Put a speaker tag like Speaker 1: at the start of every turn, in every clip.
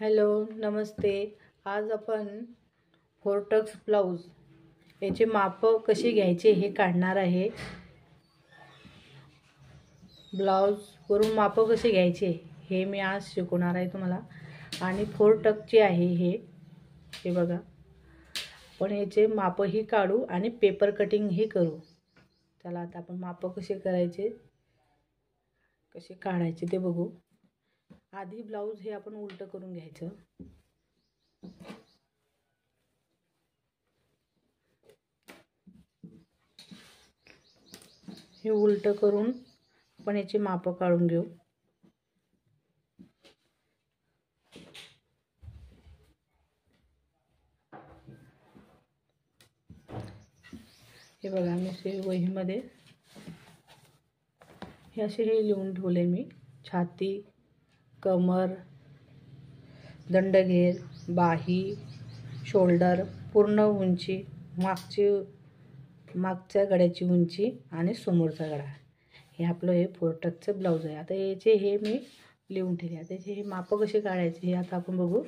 Speaker 1: Hello नमस्ते। आज आपण फोरटक्स blouse याचे माप कसे घ्यायचे हे काढणार आहे। ब्लाऊज वरून माप कसे घ्यायचे हे मी आज शिकवणार आहे तुम्हाला। आणि फोरटक्सचे आहे हे बघा। पण याचे मापही काढू आणि पेपर कटिंग ही करू। चला आता आपण माप कसे करायचे कसे काढायचे ते बघू। आधी ब्लाऊज हे आपण उलट करून घ्यायचं। हे उलट करून आपण याची माप काढून घेऊ। हे बघा मी वहीमध्ये हे असे लिहून ठेवले मी। छाती, कमर, दंडघेर, बाही, शोल्डर, पूर्ण उंची, मागच्या गड्याची उंची आणि समोरचा गडा, हे आपलं हे फोरटक्सचं ब्लाऊज आहे। आता याचे हे मी लिहून ठेवले। आता याचे हे माप कसे काढायचे हे आता आपण बघू।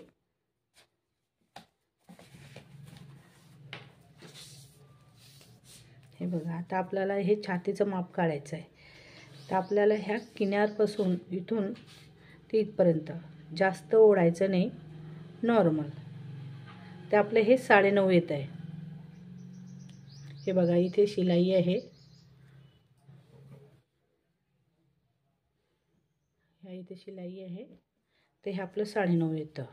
Speaker 1: हे बघा आता आपल्याला हे छातीचं माप काढायचं आहे। तर आपल्याला ह्या किनारपासून इथून ते इथपर्यंत जास्त ओढायचं नाही, नॉर्मल। ते आपलं हे 9.5 येत आहे। हे बघा इथे शिलाई आहे, ह्या इथे शिलाई आहे। ते हे आपलं 9.5 येतं।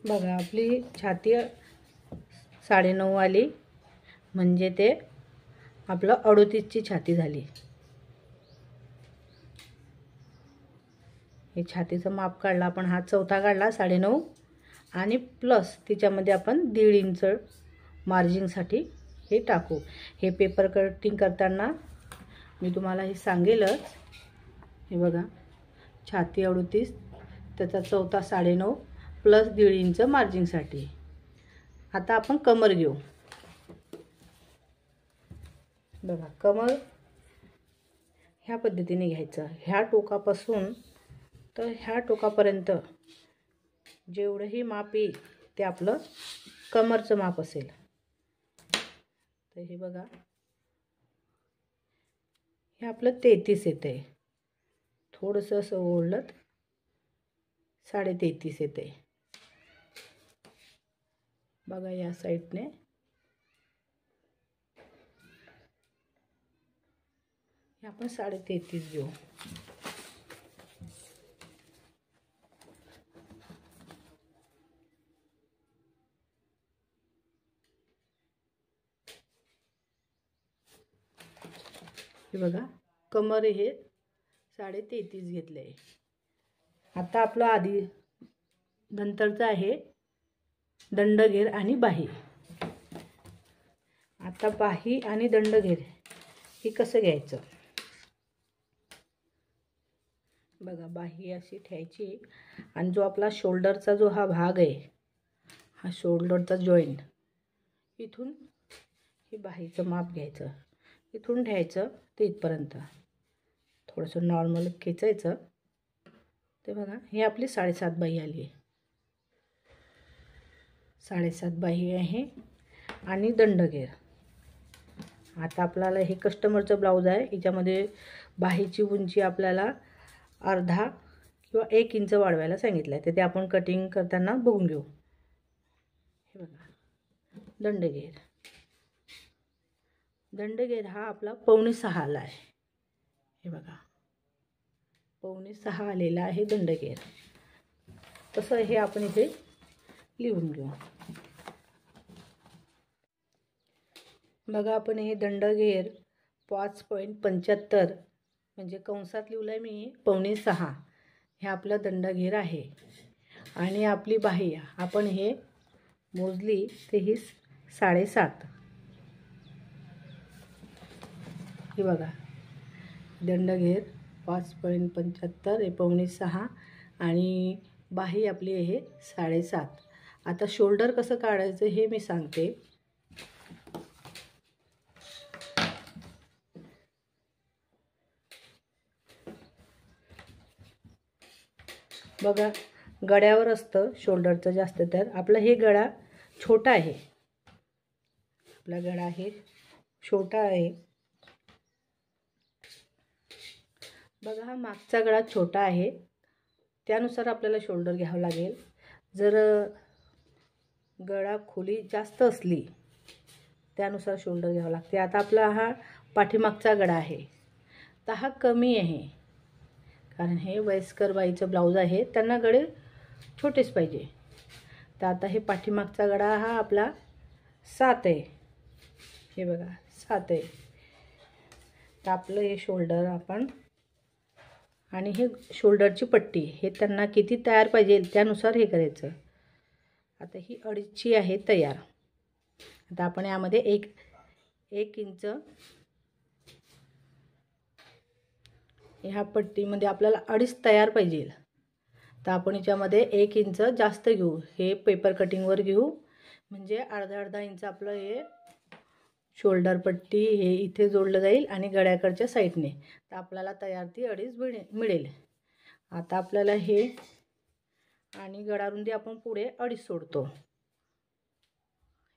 Speaker 1: बघा आपली छाती 9.5 आली म्हणजे ते आपलं 38ची छाती झाली। हे छातीचं माप काढला आपण, हा चौथा काढला 9.5 आणि प्लस तिच्यामध्ये आपण 1.5 इंच मार्जिनसाठी हे टाकू। हे पेपर कटिंग करताना मी तुम्हाला हे सांगेलच। हे बघा छाती 38, त्याचा चौथा 9.5 प्लस 1.5 इंच मार्जिनसाठी। आता आपण कमर घेऊ। बघा कमर ह्या पद्धतीने घ्यायचं। ह्या टोकापासून तर ह्या टोकापर्यंत जेवढंही माप येईल ते आपलं कमरचं माप असेल। तर हे बघा हे आपलं 33 येते। थोडंसं असं ओढलं 33.5 येते। बघा या साईडने हे आपण 33.5 घेऊ। हे बघा कमर हे 33.5 घेतले। आता आपलं आधी नंतरचं आहे दंडघेर आणि बाही। आता बाही आणि दंडघेर हे कसं घ्यायचं बघा। बाही अशी ठेवायची आणि जो आपला शोल्डरचा जो हा भाग आहे, हा शोल्डरचा जॉईंट, इथून हे बाहीचं माप घ्यायचं। इथून ठेवायचं ते इथपर्यंत थोडंसं नॉर्मल खेचायचं। ते बघा हे आपली 7.5 बाही आली आहे। 7.5 बाही आहे आणि दंडघेर। आता आपल्याला हे कस्टमरचं ब्लाऊज आहे, याच्यामध्ये बाहीची उंची आपल्याला अर्धा किंवा 1 इंच वाढवायला सांगितलं आहे। तर ते आपण कटिंग करताना बघून घेऊ। हे बघा दंडघेर हा आपला 5.25 आला आहे। हे बघा 5.25 आलेला आहे दंडघेर। तसं हे आपण इथे लिहून घेऊ। बघा आपण हे दंडघेर 5.75 म्हणजे कंसात लिहिलं आहे मी 5.25, हे आपलं दंडघेर आहे। आणि आपली बाही आपण हे मोजली ते ही 7.5। हे बघा दंडघेर 5.75 हे 5.25 आणि बाही आपली आहे 7.5। आता शोल्डर कसं काढायचं हे मी सांगते। बघा गळ्यावर असतं शोल्डरचं जास्त, तर आपला हे गळा छोटा आहे, आपला गळा आहे छोटा आहे. बघा हा मागचा गळा छोटा आहे, त्यानुसार आपल्याला शोल्डर घ्यावं लागेल. जर गळा खोली जास्त असली त्यानुसार शोल्डर घ्यावं लागते. आता आपला हा पाठीमागचा गळा आहे, तर हा कमी आहे, कारण हे वयस्कर बाईचं ब्लाऊज आहे, त्यांना गळे छोटेच पाहिजे. तर आता हे पाठीमागचा गळा हा आपला 7 आहे, हे बघा 7 आहे. तर आपलं हे शोल्डर आपण आणि हे शोल्डरची पट्टी हे त्यांना किती तयार पाहिजे त्यानुसार हे करायचं. आता ही 2.5ची आहे तयार. आता आपण यामध्ये एक इंच ह्या पट्टीमध्ये आपल्याला 2.5 तयार पाहिजे, तर आपण याच्यामध्ये 1 इंच जास्त घेऊ. हे पेपर कटिंगवर घेऊ, म्हणजे अर्धा इंच आपलं हे शोल्डर पट्टी हे इथे जोडलं जाईल आणि गळ्याकडच्या साईडने, तर आपल्याला तयार ती 2.5 मिळेल. आता आपल्याला हे आणि गळारुंदी आपण पुढे 2.5 सोडतो,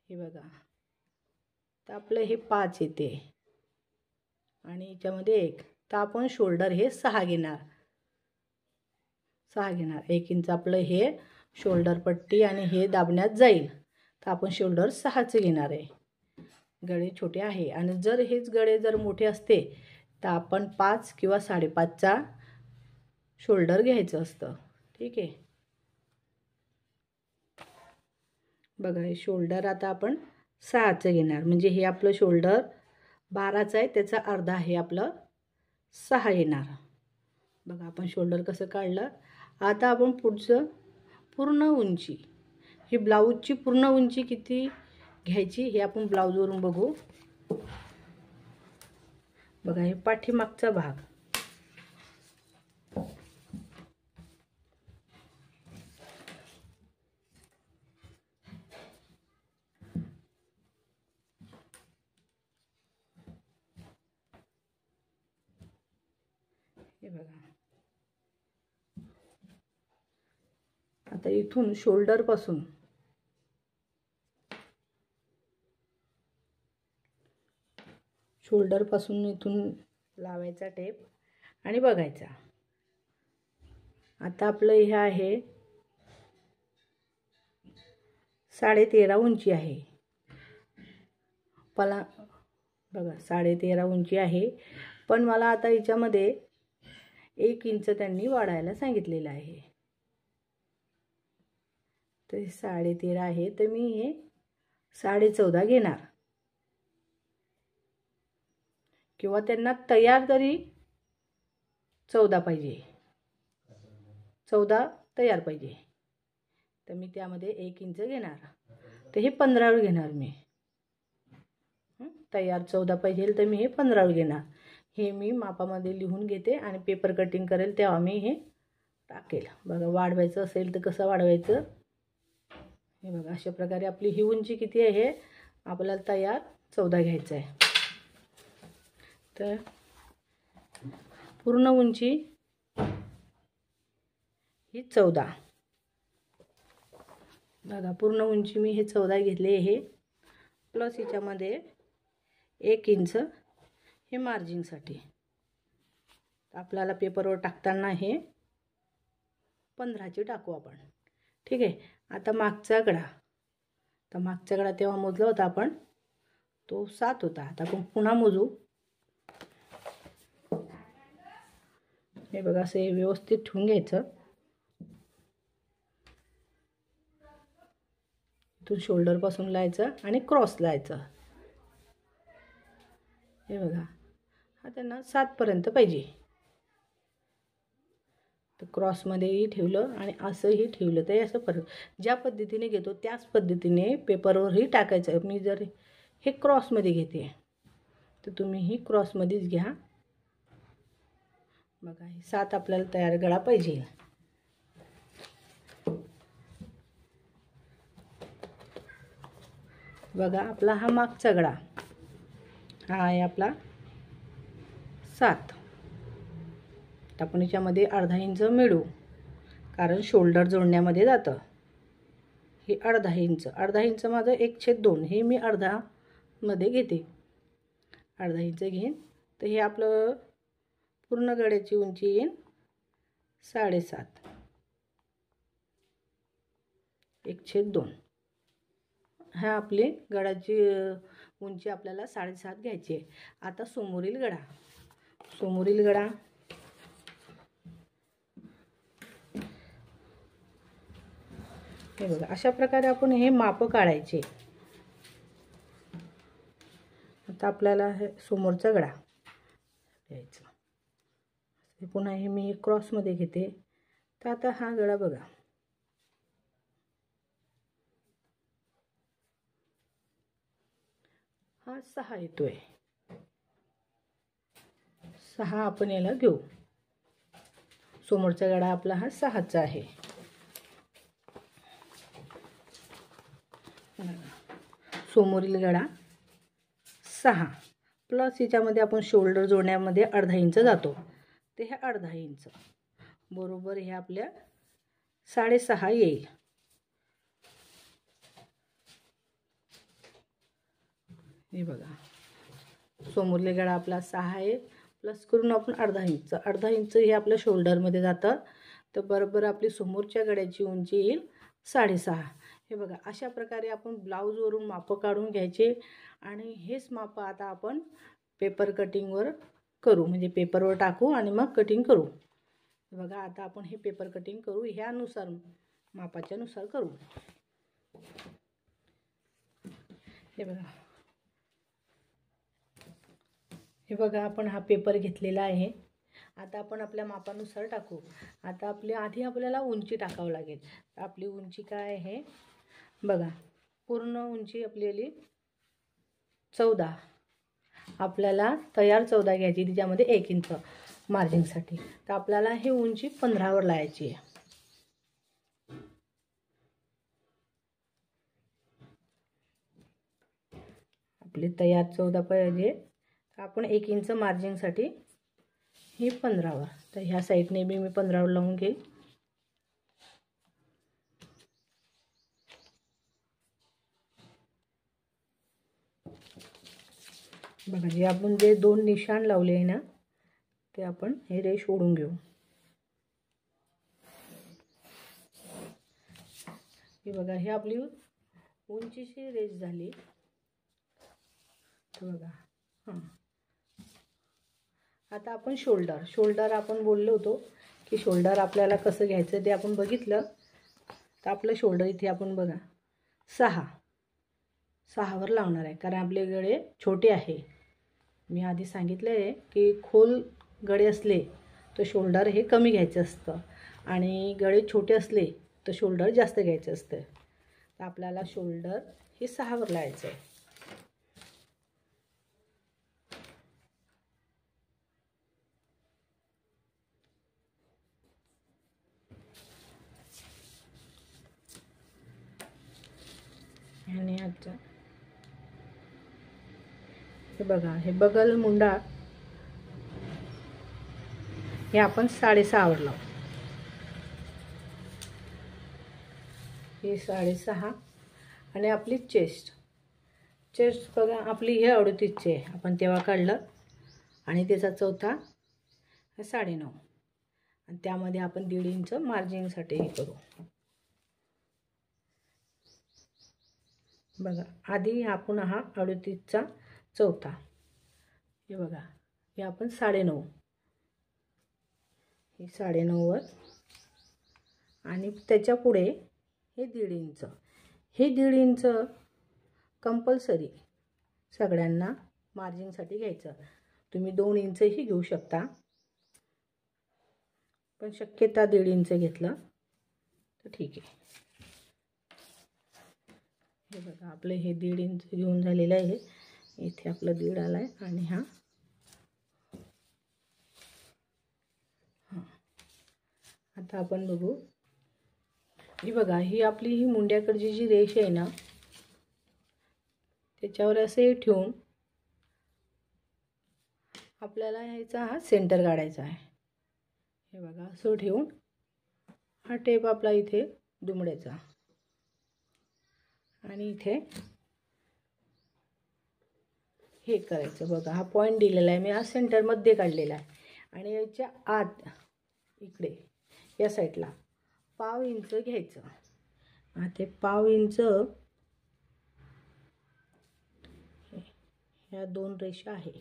Speaker 1: हे बघा. तर आपलं हे 5 येते आणि याच्यामध्ये 1, तर आपण शोल्डर हे 6 घेणार. 1 इंच आपलं हे शोल्डर पट्टी आणि हे दाबण्यात जाईल, तर आपण शोल्डर 6चे घेणार आहे. गळे छोटे आहे आणि जर हेच गळे जर मोठे असते तर आपण 5 किंवा 5.5चा शोल्डर घ्यायचं असतं. ठीक आहे, बघा हे शोल्डर आता आपण 6चं घेणार, म्हणजे हे आपलं शोल्डर 12चं आहे, त्याचा अर्धा आहे आपलं 6 येणार. बघा आपण शोल्डर कसं काढलं. आता आपण पुढचं पूर्ण उंची, ही ब्लाऊजची पूर्ण उंची किती घ्यायची हे आपण ब्लाऊजवरून बघू. बघा हे पाठीमागचा भाग, हे बघा. आता इथून शोल्डर पासून इथून लावायचा टेप आणि बघायचा. आता आपलं हे आहे 13.5 उंची आहे, मला बघा 13.5 उंची आहे, पण मला आता याच्यामध्ये 1 इंच त्यांनी वाढायला सांगितलेलं आहे. तर 13.5 आहे, तर मी हे 14.5 घेणार, किंवा त्यांना तयार तरी 14 पाहिजे, 14 तयार पाहिजे, तर मी त्यामध्ये 1 इंच घेणार. तर हे 15 घेणार मी. तयार 14 पाहिजे तर मी हे 15 घेणार. हे मी मापामध्ये लिहून घेते आणि पेपर कटिंग करेल तेव्हा मी हे टाकेल. बघा वाढवायचं असेल तर कसं वाढवायचं, हे बघा अशा प्रकारे आपली ही उंची किती आहे हे आपल्याला तयार 14 घ्यायचं आहे. तर पूर्ण उंची ही 14. बघा पूर्ण उंची मी हे 14 घेतले आहे, प्लस याच्यामध्ये 1 इंच हे मार्जिनसाठी. आपल्याला पेपरवर टाकताना हे 15ची टाकू आपण. ठीक आहे. आता मागचा गळा, तर मागचा गळा तेव्हा मोजला होता आपण, तो 7 होता. आता आपण पुन्हा मोजू. हे बघा असे व्यवस्थित ठेवून घ्यायचं. इथून शोल्डरपासून लावायचं आणि क्रॉस लावायचं. हे बघा हा त्यांना 7 पर्यंत पाहिजे, तर क्रॉसमध्येही ठेवलं आणि असंही ठेवलं, तर असं परत ज्या पद्धतीने घेतो त्याच पद्धतीने पेपरवरही टाकायचं. मी जर हे क्रॉसमध्ये घेते तर तुम्हीही क्रॉसमध्येच घ्या. बघा हे 7 आपल्याला तयार गळा पाहिजे. बघा आपला हा मागचा गळा हा आहे आपला 7. आपण याच्यामध्ये अर्धा इंच मिळू. कारण शोल्डर जोडण्यामध्ये जातं. हे अर्धा इंच माझं 1/2 हे मी अर्धामध्ये घेते. अर्धा इंच घेईन तर हे आपलं पूर्ण गळ्याची उंची येईल 7.5. 1/2 हा आपली गळ्याची उंची आपल्याला 7.5 घ्यायची आहे. आता समोरील गळा हे बघा अशा प्रकारे आपण हे माप काढायचे. आता आपल्याला हे समोरचा गळा घ्यायचा. पुन्हा हे मी क्रॉसमध्ये घेते. तर आता हा गळा बघा, हा 6 येतोय. 6 आपण याला घेऊ. समोरचा गळा आपला हा 6चा आहे. समोरील गळा 6 प्लस याच्यामध्ये आपण शोल्डर जोडण्यामध्ये अर्धा इंच जातो. ते हे अर्धा इंच बरोबर हे आपल्या 6.5 येईल. हे बघा समोरले गळा आपला 6 आहे प्लस करून आपण अर्धा इंच हे आपल्या शोल्डरमध्ये जातं. तर बरोबर आपली समोरच्या गळ्याची उंची येईल 6.5. हे बघा अशा प्रकारे आपण ब्लाऊजवरून माप काढून घ्यायचे आणि हेच माप आता आपण पेपर कटिंगवर करू, म्हणजे पेपरवर टाकू आणि मग कटिंग करू. बघा आता आपण हे पेपर कटिंग करू, ह्यानुसार मापाच्या नुसार करू. हे बघा आपण हा पेपर घेतलेला आहे. आता आपण आपल्या मापानुसार टाकू. आता आधी आपल्याला उंची टाकावं लागेल. आपली उंची काय आहे बघा, पूर्ण उंची आपली 14. आपल्याला तयार 14 घ्यायची, तिच्यामध्ये 1 इंच मार्जिनसाठी. तर आपल्याला हे उंची 15वर लावायची आहे. आपली तयार 14 पाहिजे, तर आपण 1 इंच मार्जिनसाठी ही 15वर. तर ह्या साईडने मी 15वर लावून घेईल. बघा जे आपण जे 2 निशाण लावले आहे ना, ते आपण हे रेष ओढून घेऊ. हे बघा हे आपली उंचीची रेष झाली. बघा हां, आता आपण शोल्डर आपण बोललो होतो की शोल्डर आपल्याला कसं घ्यायचं ते आपण बघितलं. तर आपलं शोल्डर इथे आपण बघा 6वर लावणार आहे, कारण आपले गळे छोटे आहे. मी आधी सांगितलं आहे की खोल गळे असले तर शोल्डर हे कमी घ्यायचं असतं आणि गळे छोटे असले तर शोल्डर जास्त घ्यायचं असतं. तर आपल्याला शोल्डर हे 6वर लावायचं आहे. आणि आता हे बघा हे बगल मुंडा हे आपण 6.5वर लावू. हे 6.5 आणि आपली चेस्ट बघा आपली हे 38 आहे, आपण तेव्हा काढलं. आणि त्याचा चौथा 9.5 आणि त्यामध्ये आपण 1.5 इंच मार्जिनसाठी हे करू. बघा आधी आपण हा 38चा चौथा, हे बघा हे आपण 9.5 हे 9.5वर आणि त्याच्या पुढे हे 1.5 इंच. हे 1.5 इंच कंपल्सरी सगळ्यांना मार्जिनसाठी घ्यायचं. तुम्ही 2 इंचही घेऊ शकता, पण शक्यता 1.5 इंच घेतलं तर ठीक आहे. हे बघा आपलं हे 1.5 इंच घेऊन झालेलं आहे. इथे आपलं 1.5 आला आहे आणि हा आता आपण बघू. ही बघा ही आपली ही मुंड्याकडची जी रेष आहे ना, त्याच्यावर असे ठेवून आपल्याला ह्याचा हा सेंटर काढायचा आहे. हे बघा असं ठेवून हा टेप आपला इथे दुमड्याचा आणि इथे हे करायचं बघा. हा पॉईंट दिलेला आहे मी, हा सेंटरमध्ये काढलेला आहे आणि याच्या आत इकडे या साईडला पाव इंच घ्यायचं. ते पाव इंच ह्या दोन रेषा आहे,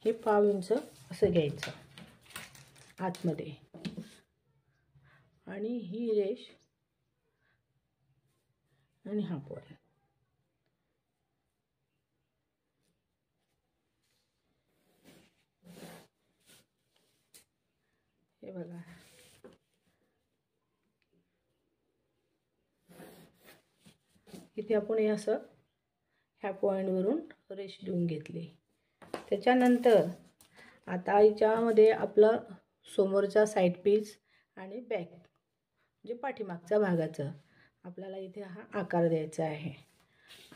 Speaker 1: हे पाव इंच असं घ्यायचं आतमध्ये आणि ही रेष आणि हा पॉईंट हे बघा. इथे आपण हे असं ह्या पॉईंटवरून रेष देऊन घेतली. त्याच्यानंतर आता याच्यामध्ये आपलं समोरचा साईड पीस आणि बॅक म्हणजे पाठीमागच्या भागाचं आपल्याला इथे हा आकार द्यायचा आहे.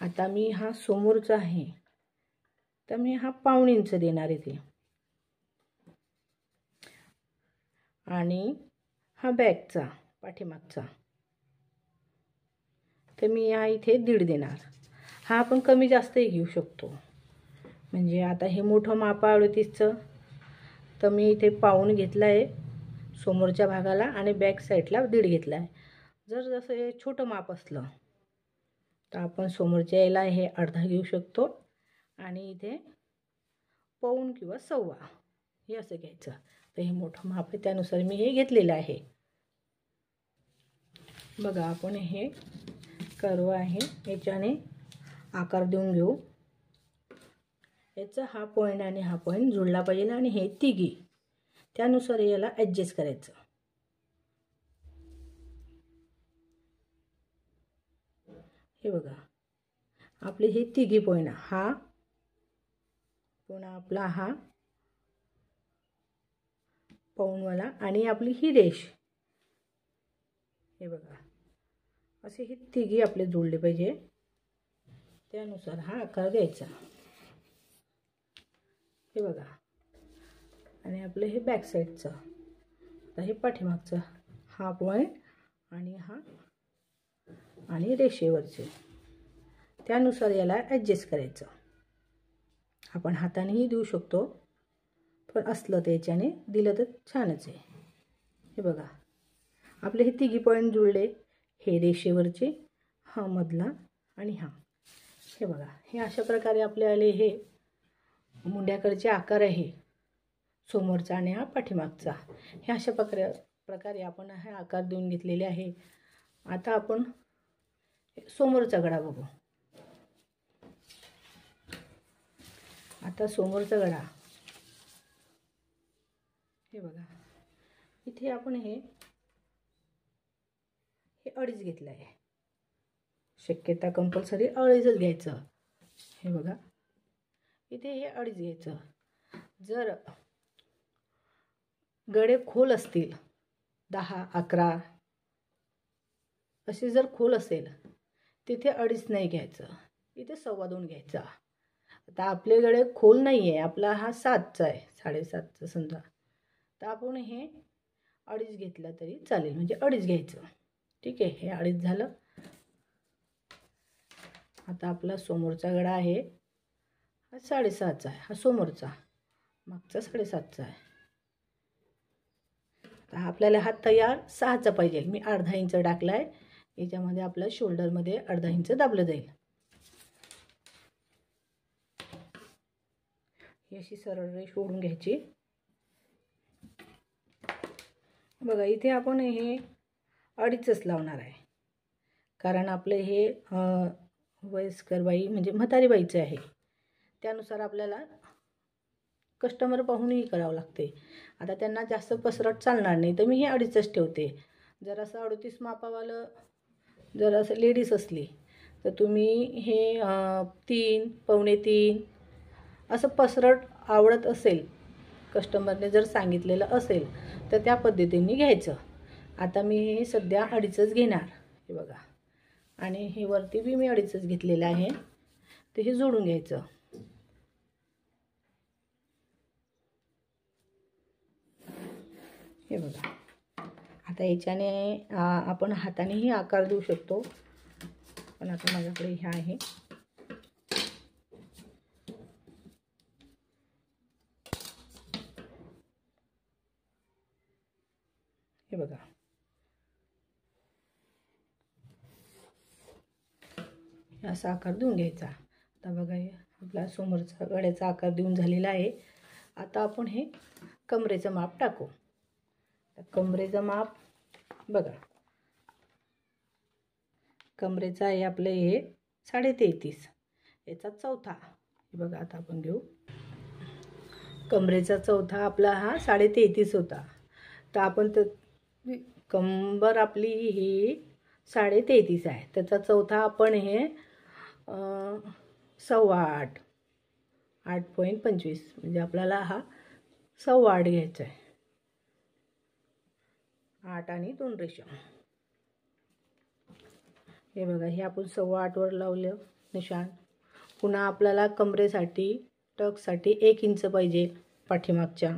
Speaker 1: आता मी हा समोरचा आहे तर मी हा पाऊण इंच देणार इथे आणि हा बॅकचा पाठीमागचा तर मी या इथे 1.5 देणार. हा आपण कमी जास्तही घेऊ शकतो. म्हणजे आता हे मोठं माप आहे 38चं तर मी इथे पाऊण घेतला आहे समोरच्या भागाला आणि बॅक साईडला 1.5 घेतला आहे. जर जसं हे छोटं माप असलं तर आपण समोरच्या याला हे अर्धा घेऊ शकतो आणि इथे पाऊण किंवा सव्वा हे असं घ्यायचं. तर हे मोठं माप आहे त्यानुसार मी हे घेतलेलं आहे. बघा आपण हे कर्व आहे याच्याने आकार देऊन घेऊ. याचा हा पॉईंट आणि हा पॉईंट जुळला पाहिजे आणि हे तिघी त्यानुसार याला ॲडजस्ट करायचं. हे बघा आपले हे तिघी पॉईंट हा पुन्हा आपला हा पाऊणवाला आणि आपली ही रेष हे बघा असे हे तिघी आपले जुळले पाहिजे त्यानुसार हा आकार द्यायचा. हे बघा आणि आपलं हे बॅक साईडचं आता हे पाठीमागचं हा पॉईंट आणि हा आणि रेषेवरचे त्यानुसार याला ॲडजस्ट करायचं. आपण हातानेही देऊ शकतो पण असलं तर याच्याने दिलं तर छानच आहे. हे बघा आपले हे तिघी पॉईंट जुळले, हे रेषेवरचे हा मधला आणि हा. हे बघा हे अशा प्रकारे आपले आले हे मुंड्याकडचे आकार आहे समोरचा आणि हा पाठीमागचा. हे अशा प्रकारे आपण हे आकार देऊन घेतलेले आहे. आता आपण समोरचा गळा बघू. आता समोरचा गळा हे बघा इथे आपण हे 2.5 घेतलं आहे. शक्यता कंपल्सरी 2.5च घ्यायचं. हे बघा इथे हे 2.5 घ्यायचं. जर गळे खोल असतील 10-11 असे जर खोल असेल तिथे 2.5 नाही घ्यायचं, इथे 2.25 घ्यायचा. आता आपले गळे खोल नाही आहे, आपला हा 7चा आहे 7.5चा समजा, तर आपण हे 2.5 घेतलं तरी चालेल म्हणजे 2.5 घ्यायचं. ठीक आहे हे 2.5 झालं. आता आपला समोरचा गळा आहे हा 6.5चा आहे, हा समोरचा मागचा 6.5चा आहे. आता आपल्याला हा तयार 6चा पाहिजे. मी अर्धा इंच टाकला आहे याच्यामध्ये आपल्या शोल्डरमध्ये अर्धा इंच दाबलं जाईल. ही अशी सरळ रेष ओढून घ्यायची. बघा इथे आपण हे 2.5च लावणार आहे कारण आपले हे वयस्कर बाई म्हणजे म्हातारी बाईचं आहे त्यानुसार आपल्याला कस्टमर पाहूनही करावं लागते. आता त्यांना जास्त पसरट चालणार नाही तर मी हे 2.5च ठेवते. जर असं 38 मापावालं जर असं लेडीज असली तर तुम्ही हे 3, पावणे 3 असं पसरट आवडत असेल, कस्टमरने जर सांगितलेलं असेल तर त्या पद्धतीने घ्यायचं. आता मी हे सध्या 2.5च घेणार. हे बघा आणि हे वरती बी मी 2.5च घेतलेलं आहे. तर हे जोडून घ्यायचं. हे बघा आता याच्याने आपण हातानेही आकार देऊ शकतो, पण आता माझ्याकडे हे आहे. हे बघा, असा आकार देऊन घ्यायचा. आता बघा, आपला समोरचा गळ्याचा आकार देऊन झालेला आहे. आता आपण हे कमरेचं माप टाकू. कमरेचं माप बघा, कमरेचा आहे आपलं हे 33.5, याचा चौथा. हे बघा, आता आपण घेऊ. कमरेचा चौथा आपला हा 33.5 होता. तर आपण कंबर आपली ही 33.5 आहे, त्याचा चौथा आपण हे 8.25, 8.25 म्हणजे आपल्याला हा 8.25 घ्यायचा आहे. 8 आणि 2 रेषा. हे बघा, हे आपण 8.25 वर लावलं निशाण. पुन्हा आपल्याला कमरेसाठी टक्ससाठी 1 इंच पाहिजे पाठीमागच्या,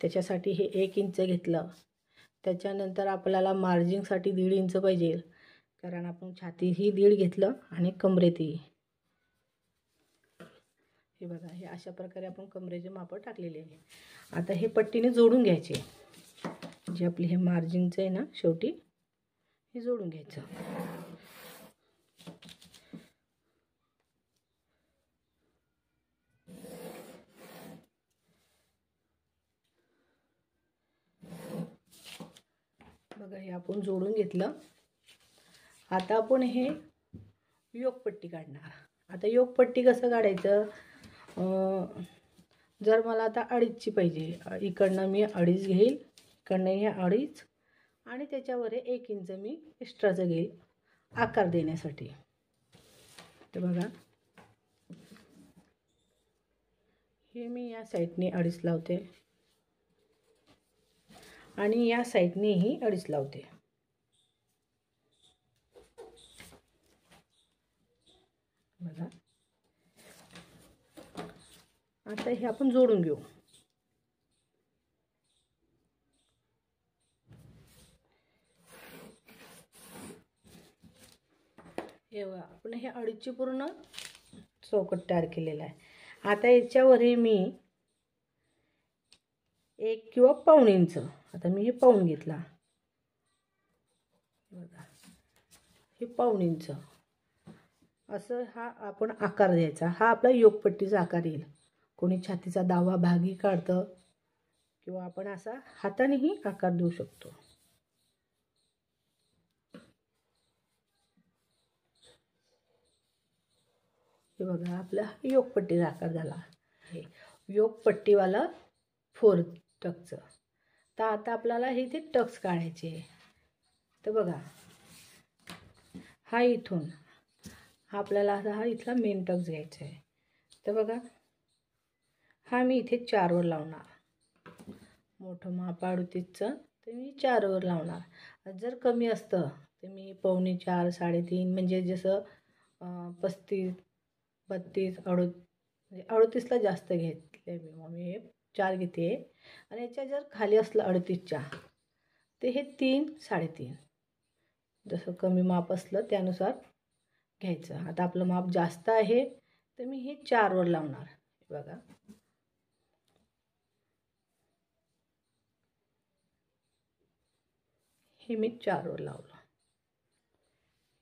Speaker 1: त्याच्यासाठी हे 1 इंच घेतलं. त्याच्यानंतर आपल्याला मार्जिंगसाठी 1.5 इंच पाहिजे, कारण आपण छातीही 1.5 घेतलं आणि कमरेतही. हे बघा, हे अशा प्रकारे आपण कमरेचे माप टाकलेले आहे. आता हे पट्टीने जोडून घ्यायचे. जे आपले हे मार्जिनचं आहे ना, शेवटी हे जोडून घ्यायचं. बघा, हे आपण जोडून घेतलं. आता आपण हे योगपट्टी काढणार. आता योगपट्टी कसं काढायचं, जर मला आता 2.5ची पाहिजे, इकडनं मी 2.5 घेईल, इकडनं हे 2.5 आणि त्याच्यावर 1 इंच मी एक्स्ट्राचं घेईल आकार देण्यासाठी. तर बघा, हे मी या साईडने 2.5 लावते आणि या साईडनेही 2.5 लावते. बघा, आता हे आपण जोडून घेऊ. हे बघा, आपण हे 2.5ची पूर्ण चौकट तयार केलेला आहे. आता याच्यावरही मी 1 किंवा पाऊण इंच, आता मी हे पाऊण घेतला. बघा, हे पाऊण इंच असं हा आपण आकार द्यायचा. हा आपला योगपट्टीचा आकार येईल. कोणी छातीचा 10वा भागही काढतं किंवा आपण असा हातानेही आकार देऊ शकतो. हे बघा, आपला योगपट्टीचा आकार झाला. हे योगपट्टीवाला 4 टक्सचं. तर आता आपल्याला हे इथे टक्स काढायचे. तर बघा, हा इथून हा आपल्याला हा इथला मेन टक्स घ्यायचा आहे. तर बघा, हा मी इथे 4 वर लावणार. मोठं माप 38चं, तर मी 4 वर लावणार. जर कमी असतं तर मी 3.25, 3.5 म्हणजे जसं 35, 32, 38ला जास्त घेतले मी. मग मी हे 4 घेते. आणि याच्या जर खाली असलं 38च्या ते हे 3, 3.5 जसं कमी माप असलं त्यानुसार घ्यायचं. आता आपलं माप जास्त आहे तर मी हे 4 वर लावणार. बघा, हे मी 4 वर लावलं.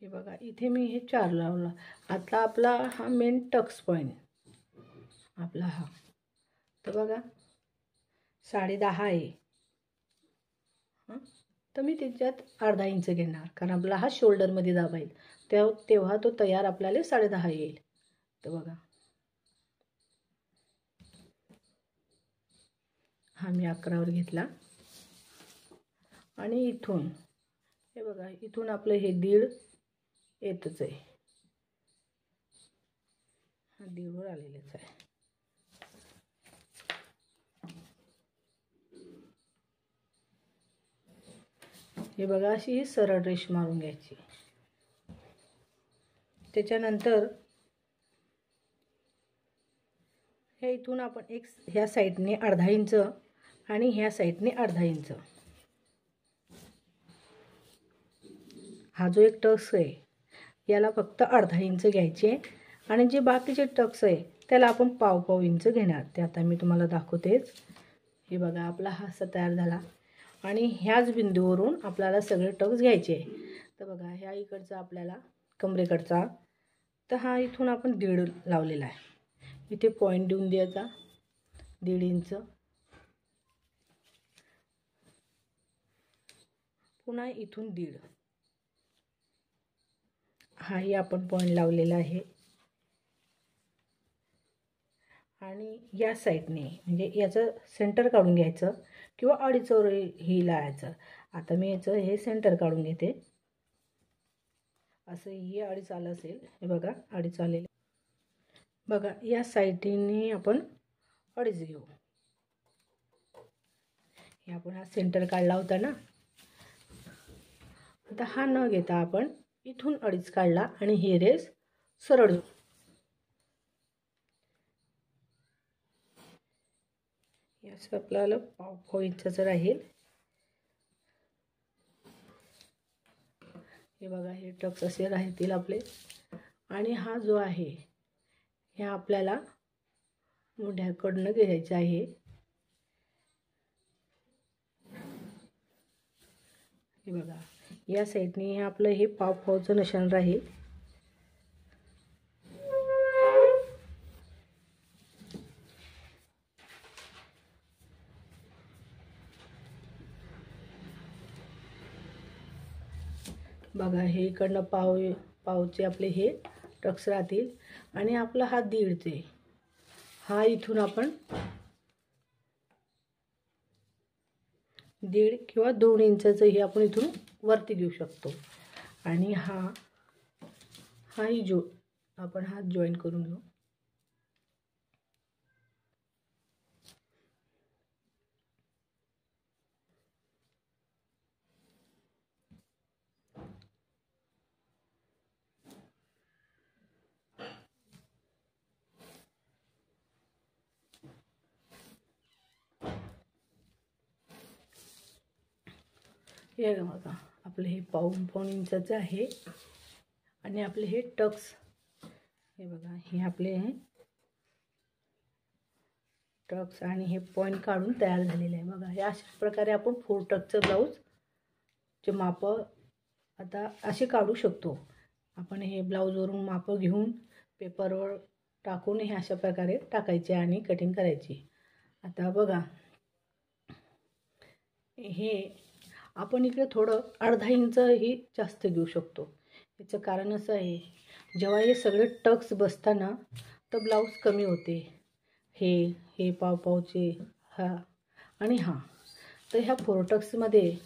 Speaker 1: हे बघा, इथे मी हे 4 लावलं. आता आपला हा मेन टक्स पॉईंट आपला हा. तर बघा, 10.5 आहे. तर मी त्याच्यात 1/2 इंच घेणार, कारण आपला हा शोल्डरमध्ये दाबाईल, तेव्हा तो तयार आपल्याला 10.5 येईल. तर बघा, हा मी 11 वर घेतला. आणि इथून हे बघा, इथून आपलं हे 1.5 येतच आहे. हा 1.5 वर आलेलंच आहे. हे बघा, अशी ही सरळ रेष मारून घ्यायची. त्याच्यानंतर हे इथून आपण ह्या साईडने 1/2 इंच आणि ह्या साईडने 1/2 इंच हा जो एक टक्स आहे याला फक्त अर्धा इंच घ्यायचे आणि जे बाकीचे टक्स आहे त्याला आपण पाव इंच घेणार. ते आता मी तुम्हाला दाखवतेच. हे बघा आपला हा असा तयार झाला आणि ह्याच बिंदूवरून आपल्याला सगळे टक्स घ्यायचे. तर बघा ह्या इकडचा आपल्याला कमरेकडचा, तर हा इथून आपण 1.5 लावलेला आहे. इथे पॉईंट देऊन द्यायचा 1.5 इंच. पुन्हा इथून 1.5 हाही आपण पॉईंट लावलेला आहे. आणि या साईडने म्हणजे याचं सेंटर काढून घ्यायचं किंवा अडीचवर ही लावायचं. आता मी याचं हे सेंटर काढून घेते. असं हे 2.5 आलं असेल. हे बघा 2.5 आलेलं. बघा या साईडने आपण 2.5 घेऊ. हे आपण हा सेंटर काढला होता ना. आता हा न घेता आपण इथून 2.5 काढला आणि हे रेस सरळ याचं आपल्याला पाव इंचाचं राहील. हे बघा हे टक्स असे राहतील आपले. आणि हा जो आहे हे आपल्याला मुढ्याकडनं घ्यायचा आहे. हे बघा या साईडने आपलं हे पावचं निशाण राहील. बघा हे इकडनं पावचे आपले हे टक्स राहतील आणि आपला हा 1.5 हा इथून आपण 1.5 किंवा 2 इंचाचं हे आपण इथून वरती घेऊ शकतो. आणि हाही आपण हात जॉईन करून घेऊ. हे बघा आपलं हे पाऊण इंचाचं आहे आणि आपले हे टक्स हे बघा हे आपले टक्स आणि हे पॉईंट काढून तयार झालेले आहे. बघा हे अशा प्रकारे आपण 4 टक्सचं ब्लाऊजचे माप आता असे काढू शकतो. आपण हे ब्लाऊजवरून माप घेऊन पेपरवर टाकून हे अशा प्रकारे टाकायचे आणि कटिंग करायची. आता बघा हे आपण इकडे थोडं अर्धा इंचही जास्त घेऊ शकतो. याचं कारण असं आहे जेव्हा हे सगळे टक्स बसताना तर ब्लाऊज कमी होते. हे पावचे हा आणि हा. तर ह्या 4 टक्समध्ये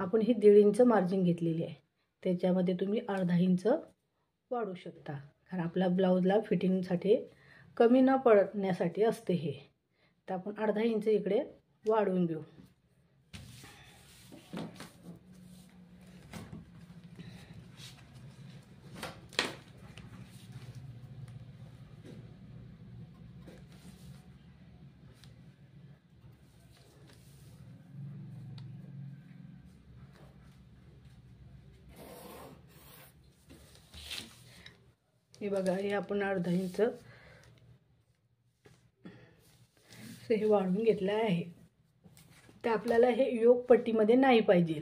Speaker 1: आपण ही 1.5 इंच मार्जिन घेतलेली आहे. त्याच्यामध्ये तुम्ही अर्धा इंच वाढवू शकता. कारण आपल्या ब्लाऊजला फिटिंगसाठी कमी न पडण्यासाठी असते हे. तर आपण अर्धा इंच इकडे वाढवून घेऊ. हे बघा हे आपण अर्धा इंच हे वाढवून घेतलं आहे. तर आपल्याला हे योग पट्टीमध्ये नाही पाहिजे,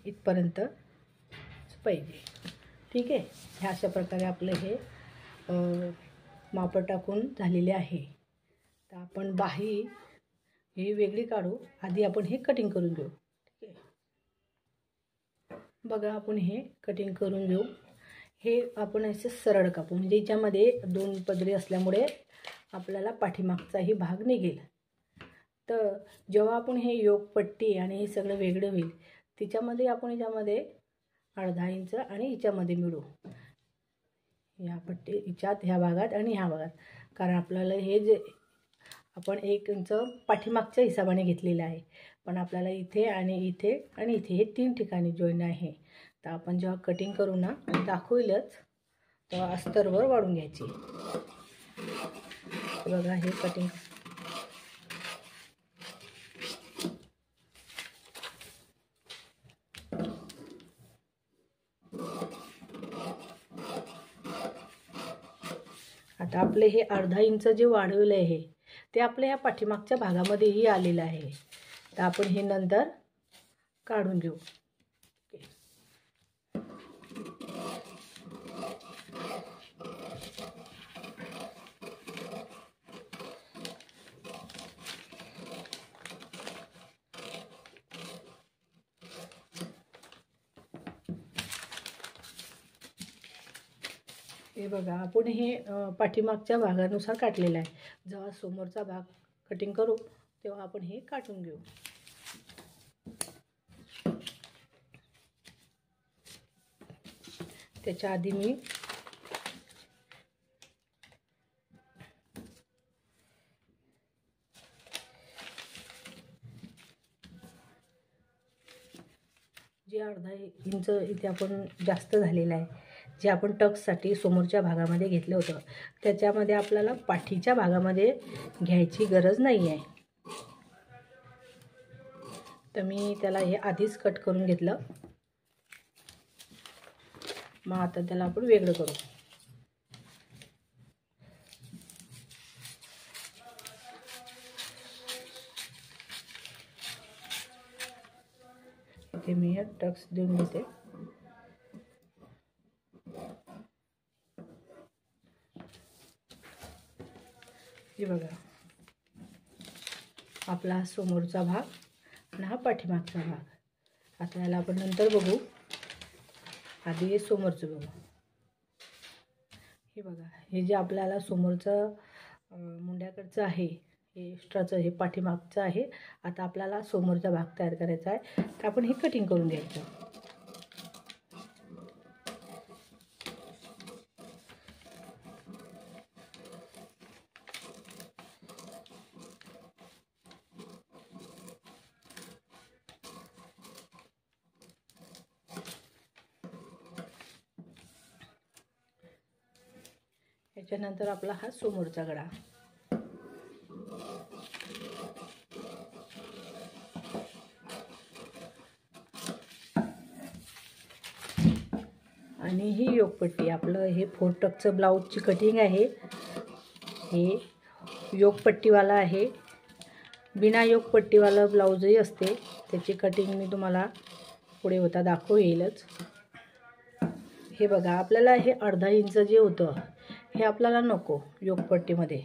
Speaker 1: इथपर्यंत पाहिजे. ठीक आहे. ह्या अशा प्रकारे आपलं हे माप टाकून झालेले आहे. तर आपण बाही ही वेगळी काढू. आधी आपण हे कटिंग करून घेऊ. ठीक आहे. बघा आपण हे कटिंग करून घेऊ. हे आपण असे सरळ कापू म्हणजे याच्यामध्ये 2 पदरी असल्यामुळे आपल्याला पाठीमागचाही भाग निघेल. तर जेव्हा आपण हे योगपट्टी आणि हे सगळं वेगळं होईल त्याच्यामध्ये आपण याच्यामध्ये अर्धा इंच आणि याच्यामध्ये मिळू. या पट्टी याच्यात ह्या भागात आणि ह्या भागात. कारण आपल्याला हे जे आपण 1 इंच पाठीमागच्या हिशोबाने घेतलेलं आहे. पण आपल्याला इथे आणि इथे आणि इथे हे 3 ठिकाणी जॉईन आहे. तर आपण जेव्हा कटिंग करू ना दाखवलंच तेव्हा अस्तरवर वाढून घ्यायची. बघा हे कटिंग आता आपले हे अर्धा इंच जे वाढवलं आहे ते आपल्या या पाठीमागच्या भागामध्येही आलेलं आहे. तर आपण हे नंतर काढून घेऊ. हे बघा, आपण हे पाठीमागच्या भागानुसार काटलेलं आहे. जेव्हा समोरचा भाग कटिंग करू तेव्हा आपण हे काटून घेऊ. त्याच्या आधी मी जे अर्धा इंच इथे आपण जास्त झालेलं आहे, जे आपण टक्ससाठी समोरच्या भागामध्ये घेतलं होतं त्याच्यामध्ये आपल्याला पाठीच्या भागामध्ये घ्यायची गरज नाही आहे. तर मी त्याला हे आधीच कट करून घेतलं. मग आता त्याला आपण वेगळं करू. इथे मी हे टक्स देऊन घेते. हे बघा, आपला हा समोरचा भाग आणि हा पाठीमागचा भाग. आता याला आपण नंतर बघू, आधी हे समोरचं बघू. हे बघा, हे जे आपल्याला समोरचं मुंड्याकडचं आहे, हे एक्स्ट्राचं हे पाठीमागचं आहे. आता आपल्याला समोरचा भाग तयार करायचा आहे, तर आपण हे कटिंग करून घ्यायचं. याच्यानंतर आपला हा समोरचा गळा. आणि ही योगपट्टी, आपलं हे 4 टक्सचं ब्लाऊजची कटिंग आहे. हे योगपट्टीवाला आहे. बिना योगपट्टीवाला ब्लाऊजही असते, त्याची कटिंग मी तुम्हाला पुढे होता दाखवेलच. हे बघा, आपल्याला हे अर्धा इंच जे होतं हे आपल्याला नको योगपट्टीमध्ये,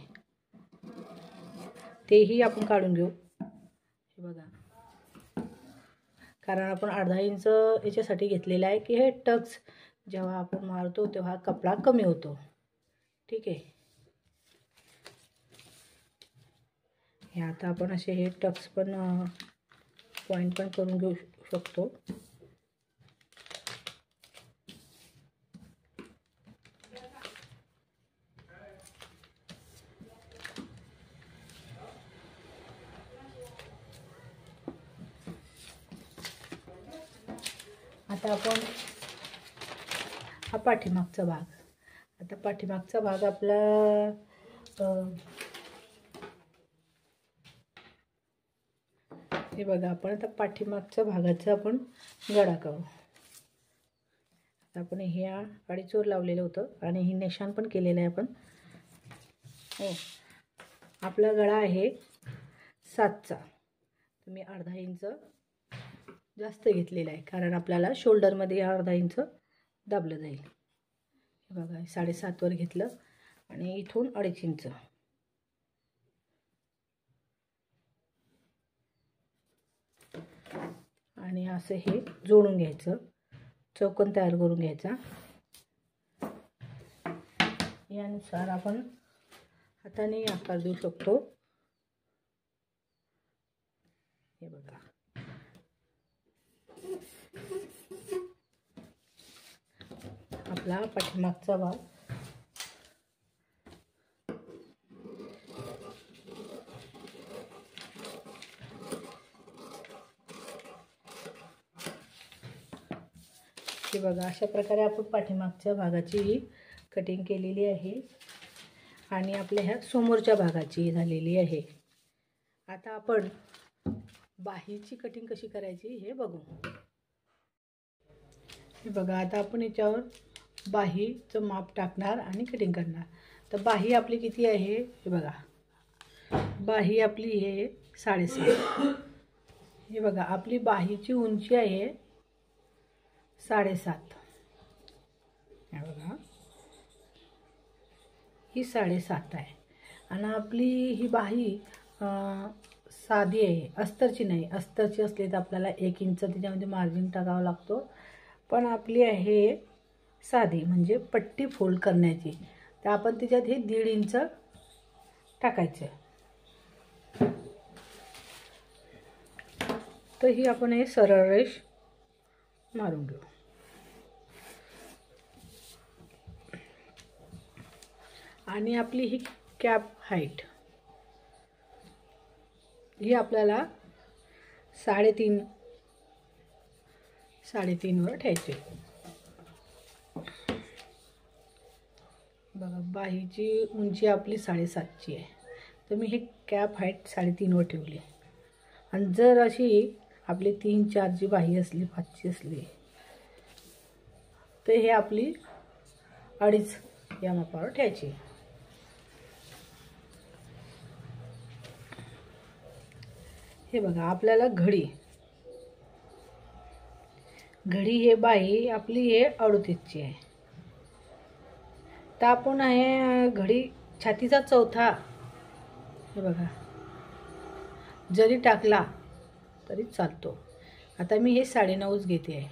Speaker 1: तेही आपण काढून घेऊ. हे बघा, कारण आपण अर्धा इंच याच्यासाठी घेतलेला आहे की हे टक्स जेव्हा आपण मारतो तेव्हा कपडा कमी होतो. ठीक आहे. हे आता आपण असे हे टक्स पण पॉइंट पण करून घेऊ शकतो. आता आपण हा पाठीमागचा भाग, आता पाठीमागचा भाग आपला हे बघा, आपण आता पाठीमागच्या भागाचा आपण गळा करू. आता आपण ह्या अडीचवर लावलेलं होतं आणि ही निशाण पण केलेलं आहे आपण. हो, आपला गळा आहे 7चा. तर मी अर्धा इंच जास्त घेतलेला आहे, कारण आपल्याला शोल्डरमध्ये अर्धा इंच दाबलं जाईल. हे बघा, 7.5वर घेतलं आणि इथून 2.5 इंच. आणि असं हे जोडून घ्यायचं, चौकोन तयार करून घ्यायचा. यानुसार आपण हाताने आकार देऊ शकतो. हे बघा, आपला पाठीमागचा भाग हे बघा, अशा प्रकारे आपण पाठीमागच्या भागाची कटिंग केलेली आहे आणि आपल्या ह्या समोरच्या भागाची झालेली आहे. आता आपण बाहीची कटिंग कशी करायची हे बघू. हे बघा, आता आपण याच्यावर बाहीचं माप टाकणार आणि कटिंग करणार. तर बाही आपली किती आहे हे बघा, बाही आपली आहे 7.5. हे बघा आपली बाहीची उंची आहे 7.5. हे बघा ही 7.5 आहे. आणि आपली ही बाही साधी आहे, अस्तरची नाही. अस्तरची असली तर आपल्याला 1 इंच त्याच्यामध्ये मार्जिन टाकावं लागतो, पण आपली आहे साधी म्हणजे पट्टी फोल्ड करण्याची. तर आपण त्याच्यात हे 1.5 इंच टाकायचे. तर ही आपण हे सरळ रेष मारून घेऊ. आणि आपली ही कॅप हाईट ही आपल्याला 3.5 वर ठेवायची. बघा बाहीची उंची आपली 7.5ची आहे, तर मी हे कॅप हाईट 3.5 वर ठेवली. आणि जर अशी आपली 3-4ची बाही असली, 5ची असली, तर हे आपली 2.5 या मापावर ठेवायची. हे बघा आपल्याला घडी हे बाही आपली हे 38ची आहे. तर आपण हे घडी छातीचा चौथा हे बघा जरी टाकला तरी चालतो. आता मी हे 9.5च घेते आहे.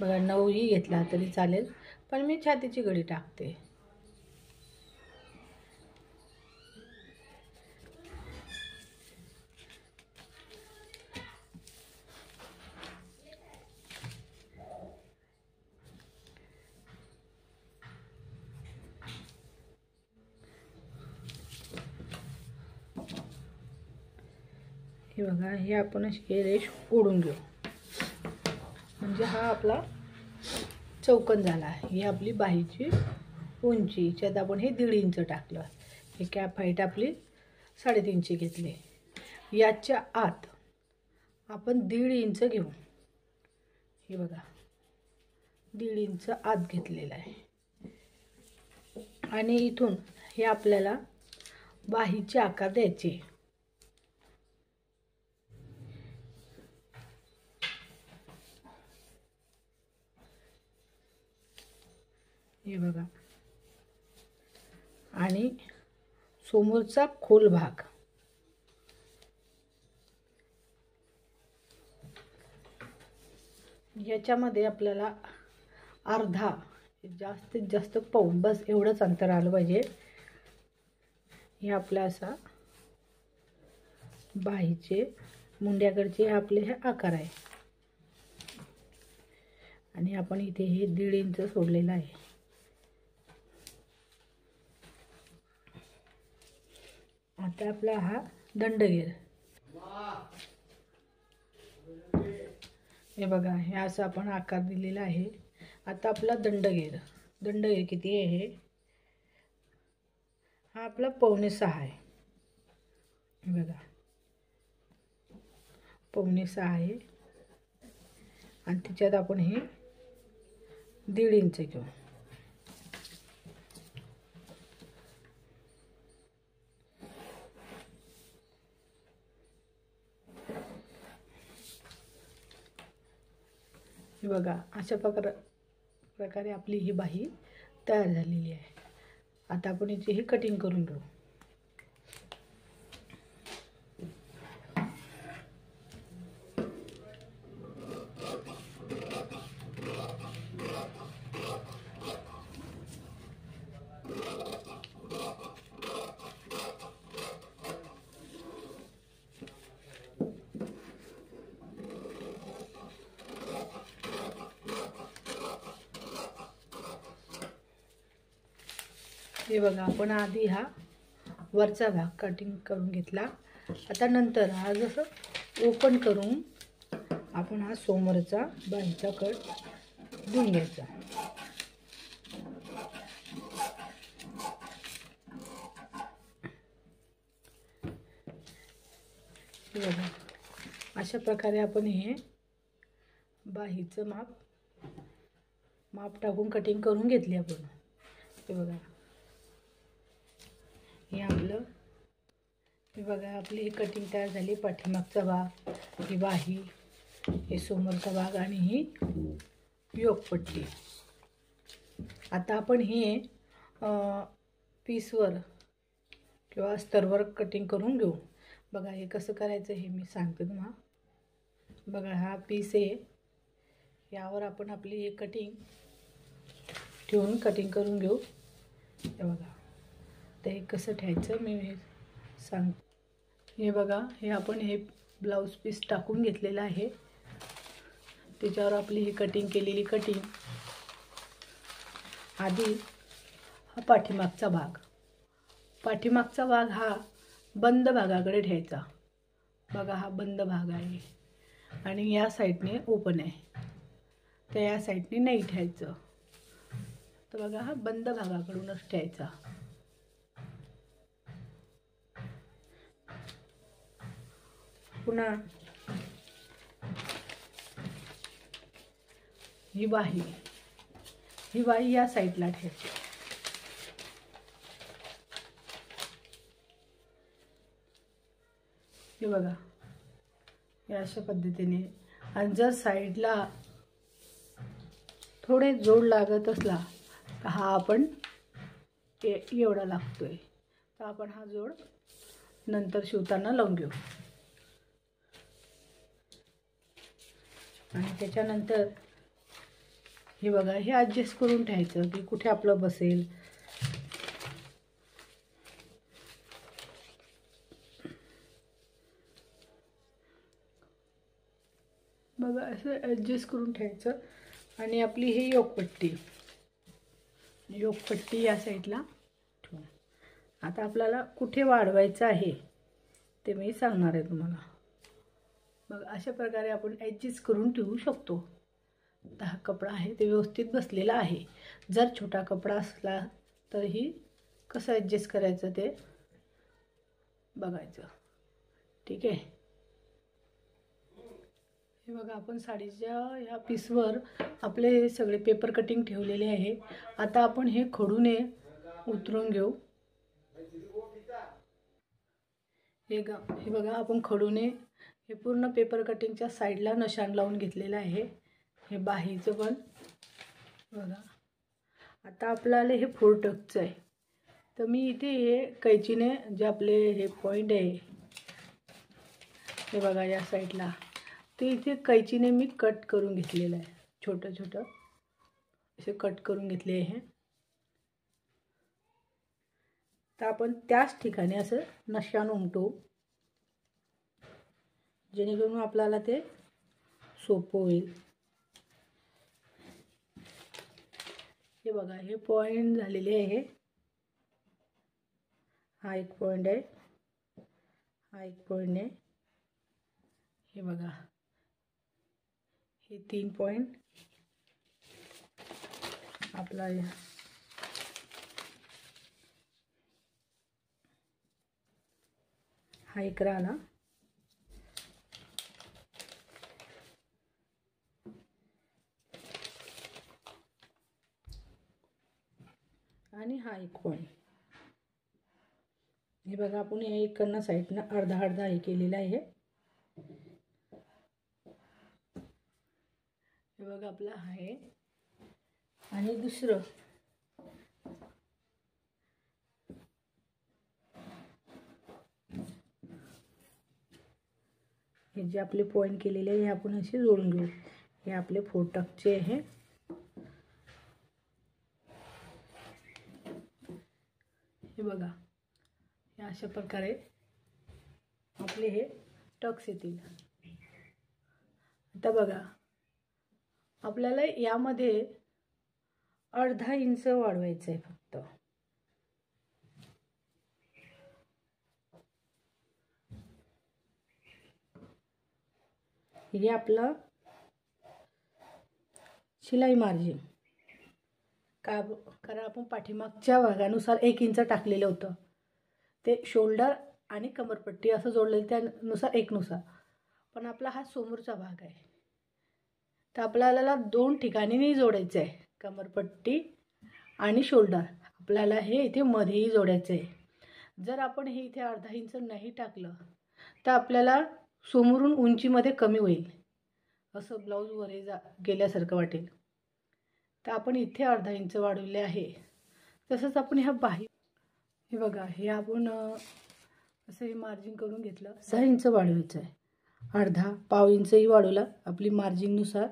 Speaker 1: बघा 9ही घेतला तरी चालेल, पण मी छातीची घडी टाकते. हे बघा हे आपण हे रेष ओढून घेऊ, म्हणजे हा आपला चौकोन झाला. ही आपली बाहीची उंची, याच्यात आपण हे 1.5 इंच टाकलं. हे कॅप हाईट आपली 3.5ची घेतली. याच्या आत आपण 1.5 इंच घेऊ. हे बघा 1.5 इंच आत घेतलेला आहे. आणि इथून हे आपल्याला बाहीचे आकार द्यायचे. हे बघा आणि समोरचा खोल भाग याच्यामध्ये आपल्याला अर्धा, जास्तीत जास्त पाऊण, बस एवढंच अंतर आलं पाहिजे. हे आपला असा बाहीचे मुंड्याकडचे आपले हे आकार आहे. आणि आपण इथे हे 1.5 इंच सोडलेलं आहे. आता आपला हा दंडगेर, हे बघा हे असं आपण आकार दिलेला आहे. आता आपला दंडगेर किती आहे? हा आपला 5.25 आहे. बघा 5.25 आहे. आणि त्याच्यात आपण हे 1.5 इंच घेऊ. हे बघा अशा प्रकारे आपली ही बाही तयार झालेली आहे. आता आपण याची ही कटिंग करून घेऊ. हे बघा आपण आधी हा वरचा भाग कटिंग करून घेतला. आता नंतर हा जसं ओपन करून आपण हा समोरचा बाहीचा कट देऊन घ्यायचा. हे बघा अशा प्रकारे आपण हे बाहीचं माप टाकून कटिंग करून घेतली आपण. हे बघा हे आपलं, हे बघा आपली ही कटिंग तयार झाली. पाठीमागचा भाग, ही बाही, हे समोरचा भाग आणि ही योगपट्टी. आता आपण हे पीसवर किंवा अस्तरवर कटिंग करून घेऊ. बघा हे कसं करायचं हे मी सांगते तुम्हाला. बघा हा पीस आहे, यावर आपण आपली हे कटिंग ठेवून कटिंग करून घेऊ. हे बघा तर हे कसं ठेवायचं मी हे सांग. हे बघा हे आपण हे ब्लाऊज पीस टाकून घेतलेलं आहे. त्याच्यावर आपली ही कटिंग केलेली कटिंग. आधी हा पाठीमागचा भाग, पाठीमागचा भाग हा बंद भागाकडे ठेवायचा. बघा हा बंद भाग आहे आणि या साईडने ओपन आहे, तर या साईडने नाही ठेवायचं. तर बघा हा बंद भागाकडूनच ठेवायचा. पुन्हा ही बाही, ही बाही या साईडला ठेवायची. हे बघा या अशा पद्धतीने. आणि जर साईडला थोडे जोड लागत असला तर हा आपण एवढा लागतोय, तर आपण हा जोड नंतर शिवताना लावून घेऊ. आणि त्याच्यानंतर हे बघा हे ॲडजस्ट करून ठेवायचं की कुठे आपलं बसेल. बघा असं ॲडजस्ट करून ठेवायचं. आणि आपली ही योगपट्टी, योगपट्टी या साईडला ठेवू. आता आपल्याला कुठे वाढवायचं आहे ते मी सांगणार आहे तुम्हाला. मग अशा प्रकारे आपण ॲडजस्ट करून ठेवू शकतो. आता हा कपडा आहे ते व्यवस्थित बसलेला आहे. जर छोटा कपडा असला तरीही कसं ॲडजस्ट करायचं ते बघायचं. ठीक आहे. हे बघा आपण साडीच्या ह्या पीसवर आपले सगळे पेपर कटिंग ठेवलेले आहे. आता आपण हे खडूने उतरून घेऊ. हे बघा आपण खडूने हे पूर्ण पेपर कटिंगच्या साईडला नशाण लावून घेतलेलं आहे. हे बाहीचं पण बघा. आता आपल्याला हे 4 टक्सचं आहे, तर मी इथे हे कैचीने जे आपले हे पॉईंट आहे हे बघा या साईडला, ते इथे कैचीने मी कट करून घेतलेलं आहे. छोटं छोटं असे कट करून घेतले आहे. तर आपण त्याच ठिकाणी असं नशाण उमटू, जेणेकरून आपल्याला ते सोपं होईल. हे बघा हे पॉईंट झालेले आहे. हा एक पॉईंट आहे, हा एक पॉईंट आहे. हे बघा हे 3 पॉईंट आपला हा एक राहिला. आणि हा एक पॉईंट. हे बघा आपण या इकडनं साईडनं अर्धा अर्धा हे केलेला आहे. हे बघा आपला आहे. आणि दुसरं हे जे आपले पॉईंट केलेले आहे हे आपण असे जोडून घेऊ. हे आपले 4 टक्सचे आहे. हे बघा या अशा प्रकारे आपले हे टक्स येतील. आता बघा आपल्याला यामध्ये अर्धा इंच वाढवायचं आहे फक्त. हे आपलं शिलाई मार्जिन. कारण आपण पाठीमागच्या भागानुसार 1 इंच टाकलेलं होतं, ते शोल्डर आणि कमरपट्टी असं जोडलेलं त्यानुसार 1 नुसार. पण आपला हा समोरचा भाग आहे, तर आपल्याला 2 ठिकाणी नाही जोडायचं आहे. कमरपट्टी आणि शोल्डर आपल्याला हे इथे मध्येही जोडायचं आहे. जर आपण हे इथे अर्धा इंच नाही टाकलं तर आपल्याला समोरून उंचीमध्ये कमी होईल, असं ब्लाऊज वर गेल्यासारखं वाटेल. तर आपण इथे अर्धा इंच वाढवले आहे. तसंच आपण ह्या बाही, हे बघा, हे आपण असं हे मार्जिन करून घेतलं. 6 इंच वाढवायचं आहे, अर्धा पाव इंचही वाढवला आपली मार्जिननुसार.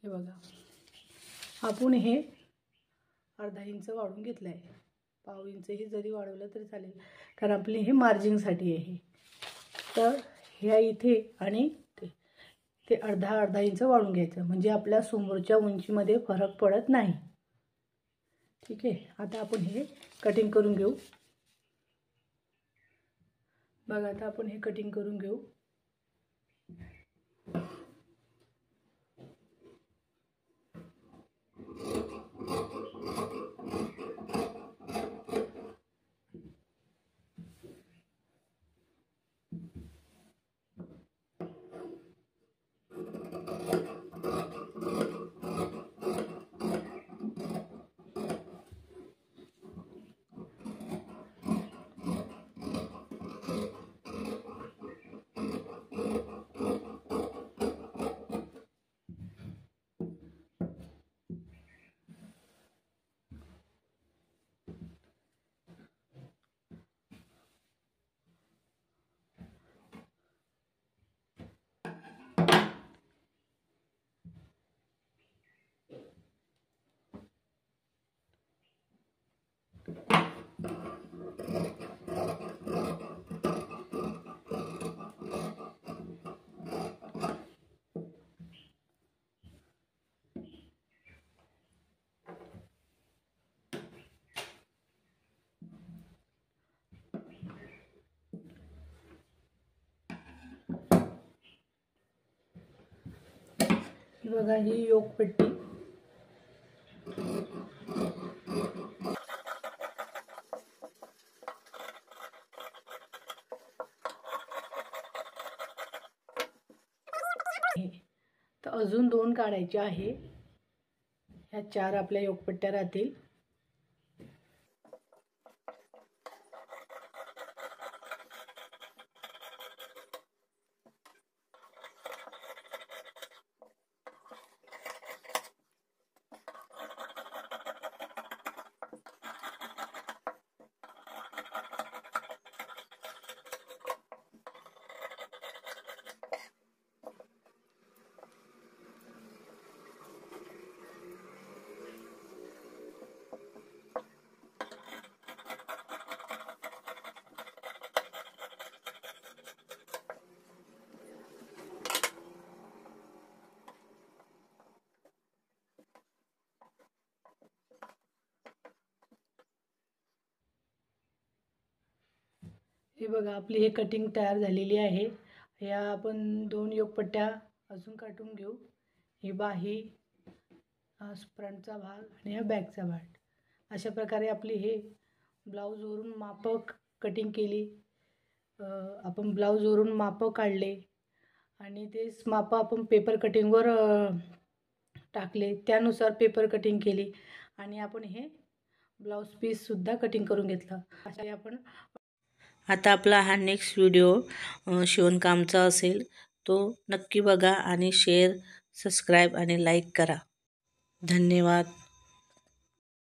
Speaker 1: हे बघा, आपण हे अर्धा इंच वाढवून घेतलं आहे. पाव इंचही जरी वाढवलं तरी चालेल, कारण आपली हे मार्जिनसाठी आहे. तर ह्या इथे आणि ते अर्धा इंच वाढून घ्यायचं, म्हणजे आपल्या समोरच्या उंचीमध्ये फरक पडत नाही. ठीक आहे. आता आपण हे कटिंग करून घेऊ. बघा, आता आपण हे कटिंग करून घेऊ. बघा, ही योक पट्टी तर अजून 2 काढायचे आहे. ह्या 4 आपल्या योकपट्ट्या राहतील. हे बघा, आपली हे कटिंग तयार झालेली आहे. या आपण 2 योकपट्ट्या अजून काढून घेऊ. ही बाही, हा फ्रंटचा भाग आणि हा बॅकचा भाग. अशा प्रकारे आपली हे ब्लाऊजवरून माप कटिंग केली. आपण ब्लाऊजवरून माप काढले आणि तेच माप आपण पेपर कटिंगवर टाकले. त्यानुसार पेपर कटिंग केली आणि आपण हे ब्लाऊज पीससुद्धा कटिंग करून घेतलं. अशा आपण
Speaker 2: आता आपला हा नेक्स्ट व्हिडिओ शिवणकामचा असेल, तो नक्की बघा आणि शेअर, सबस्क्राईब आणि लाईक करा. धन्यवाद.